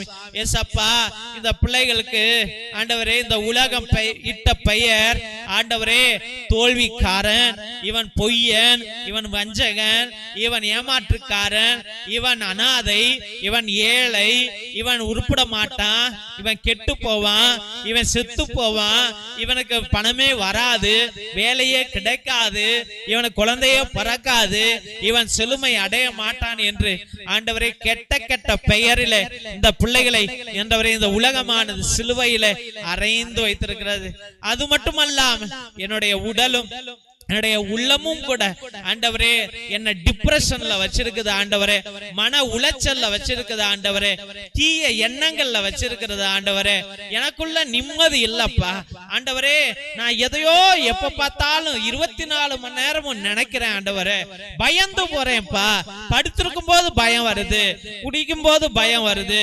சுவாமி. ஏசப்பா, இந்த பிள்ளைகளுக்கு ஆண்டவரே இந்த உலகம் இட்ட பெயர் ஆண்டவரே தோல்விக்காரன், இவன் பொய்யன், இவன் வஞ்சகன், இவன் ஏமாற்றுக்காரன், இவன் அனாதை, இவன் ஏழை, இவன் உருப்பட மாட்டான், இவன் கெட்டு போவான், இவன் செத்து போவான், இவனுக்கு பணமே வராது, வேலையே கிடைக்காது, இவனுக்கு குழந்தையே பிறக்காது, இவன் செழுமை அடைய மாட்டான் என்று ஆண்டவரே கெட்ட கெட்ட பெயரிலே இந்த பிள்ளைகளை ஆண்டவரே இந்த உலகமானது சிலுவையிலே அறைந்து வைத்திருக்கிறது. அது மட்டுமல்லாம என்னுடைய உடலும் என்னுடைய உள்ளமும் கூட ஆண்டவரே என்ன டிப்ரெஷன்ல வச்சிருக்குது ஆண்டவரே, மன உளைச்சல்ல வச்சிருக்குது ஆண்டவரே, தீய எண்ணங்கள்ல வச்சிருக்கிறது ஆண்டவரே. எனக்குள்ள நிம்மதி இல்லப்பா ஆண்டவரே. நான் எதையோ எப்ப பார்த்தாலும் 24 மணி நேரமும் நினைக்கிறேன் ஆண்டவரே. பயந்து போறேன்ப்பா. படுத்திருக்கும் போது பயம் வருது, குடிக்கும் போது பயம் வருது,